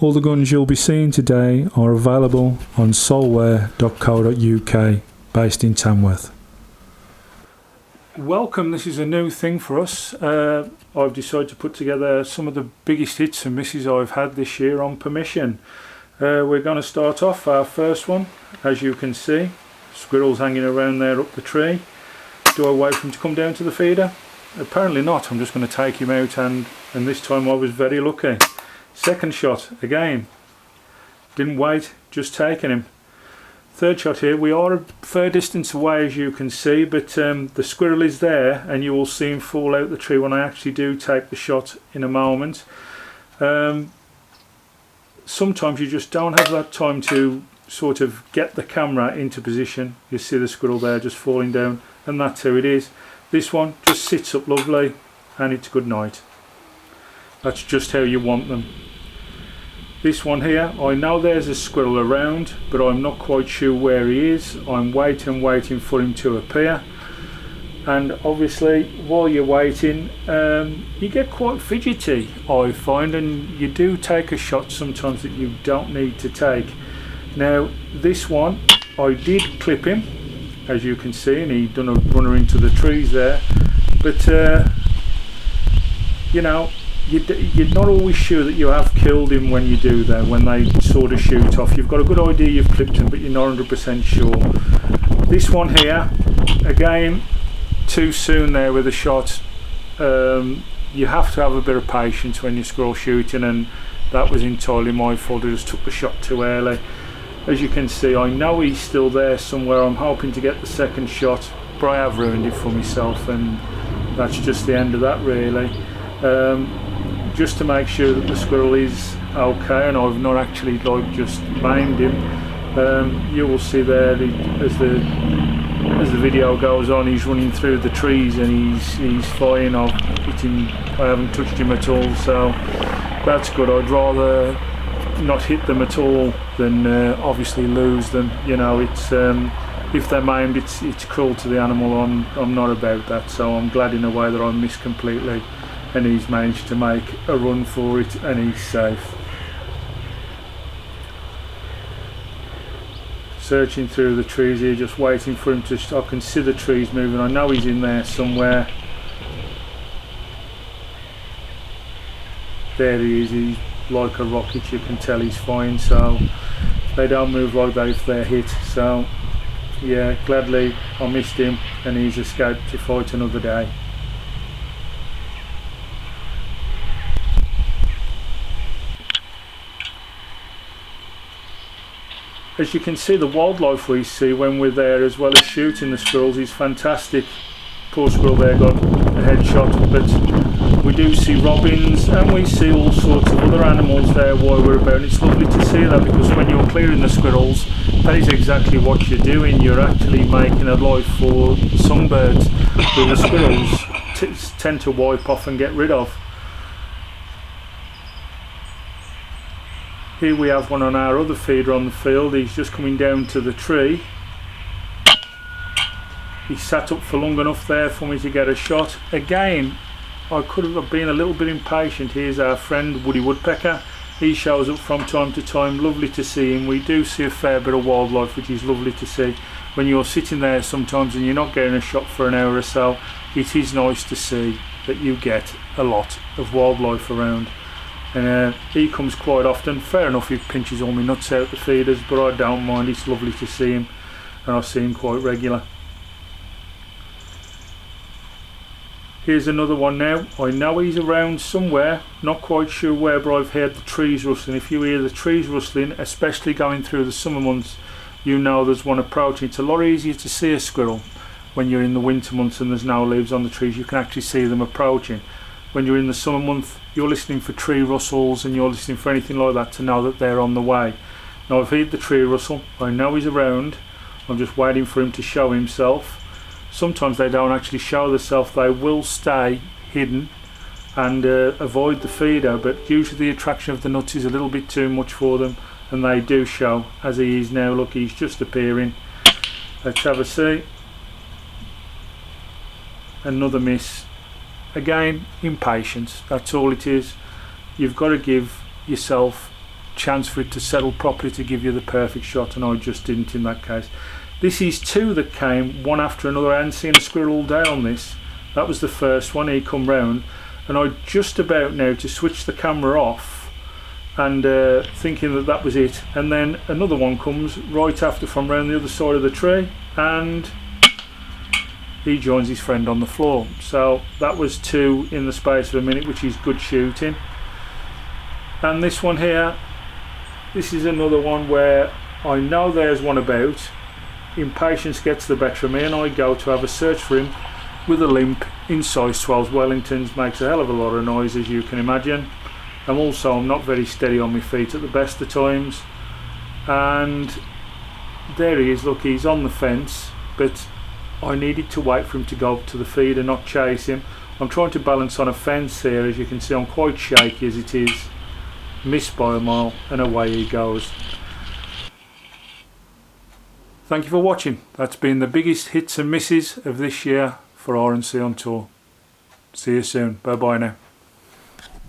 All the guns you'll be seeing today are available on solware.co.uk, based in Tamworth. Welcome, this is a new thing for us. I've decided to put together some of the biggest hits and misses I've had this year on permission. We're going to start off our first one. As you can see, squirrels hanging around there up the tree. Do I wait for him to come down to the feeder? Apparently not. I'm just going to take him out, and this time I was very lucky. Second shot, again, didn't wait, just taking him. Third shot here, we are a fair distance away as you can see, but the squirrel is there and you will see him fall out the tree when I actually do take the shot in a moment. Sometimes you just don't have that time to sort of get the camera into position. You see the squirrel there just falling down, and that's how it is. This one just sits up lovely and it's good night. That's just how you want them. This one here, I know there's a squirrel around, but I'm not quite sure where he is. I'm waiting for him to appear. And obviously, while you're waiting, you get quite fidgety, I find, and you do take a shot sometimes that you don't need to take. Now, this one, I did clip him, as you can see, and he done a runner into the trees there. But, you know, you're not always sure that you have killed him when you do that, when they sort of shoot off. You've got a good idea you've clipped him, but you're not 100% sure. This one here, again, too soon there with a shot. You have to have a bit of patience when you're squirrel shooting, and that was entirely my fault. I just took the shot too early. As you can see, I know he's still there somewhere. I'm hoping to get the second shot, but I have ruined it for myself, and that's just the end of that, really. Just to make sure that the squirrel is okay and I've not actually just maimed him. You will see there as the video goes on, he's running through the trees and he's fine. I haven't touched him at all, so that's good. I'd rather not hit them at all than obviously lose them. You know, it's if they're maimed, it's cruel to the animal. I'm not about that, so I'm glad in a way that I missed completely and he's managed to make a run for it and he's safe. Searching through the trees here, just waiting for him to I can see the trees moving. I know he's in there somewhere. There he is. He's like a rocket. You can tell he's fine, so they don't move like that if they're hit. So yeah, gladly I missed him and he's escaped to fight another day. As you can see, the wildlife we see when we're there, as well as shooting the squirrels, is fantastic. Poor squirrel there got a headshot, but we do see robins and we see all sorts of other animals there while we're about. And it's lovely to see that, because when you're clearing the squirrels, that is exactly what you're doing. You're actually making a life for some birds who the squirrels tend to wipe off and get rid of. Here we have one on our other feeder on the field. He's just coming down to the tree. He sat up for long enough there for me to get a shot. Again, I could have been a little bit impatient. Here's our friend Woody Woodpecker. He shows up from time to time. Lovely to see him. We do see a fair bit of wildlife, which is lovely to see. When you're sitting there sometimes and you're not getting a shot for an hour or so, it is nice to see that you get a lot of wildlife around. And he comes quite often. Fair enough, he pinches all my nuts out the feeders, but I don't mind. It's lovely to see him, and I see him quite regular. Here's another one now. I know he's around somewhere, not quite sure where, but I've heard the trees rustling. If you hear the trees rustling, especially going through the summer months, you know there's one approaching. It's a lot easier to see a squirrel when you're in the winter months and there's no leaves on the trees. You can actually see them approaching. When you're in the summer month, you're listening for tree rustles and you're listening for anything like that to know that they're on the way. Now I've heard the tree rustle, I know he's around, I'm just waiting for him to show himself. Sometimes they don't actually show themselves, they will stay hidden and avoid the feeder, but usually the attraction of the nuts is a little bit too much for them and they do show, as he is now. Look, he's just appearing. Let's have a see. Another miss. Again, impatience, that's all it is. You've got to give yourself chance for it to settle properly to give you the perfect shot, and I just didn't in that case. This is two that came one after another. I hadn't seen a squirrel all day on this. That was the first one. He come round, and I just about now to switch the camera off and thinking that that was it, and then another one comes right after from round the other side of the tree, and he joins his friend on the floor. So that was two in the space of a minute, which is good shooting. And this one here, this is another one where I know there's one about. Impatience gets the better of me, and I go to have a search for him with a limp in size 12 Wellingtons. Makes a hell of a lot of noise, as you can imagine. And also I'm not very steady on my feet at the best of times. And there he is, look, he's on the fence, but I needed to wait for him to go up to the feed and not chase him. I'm trying to balance on a fence here. As you can see, I'm quite shaky as it is. Missed by a mile, and away he goes. Thank you for watching. That's been the biggest hits and misses of this year for R&C on Tour. See you soon. Bye bye now.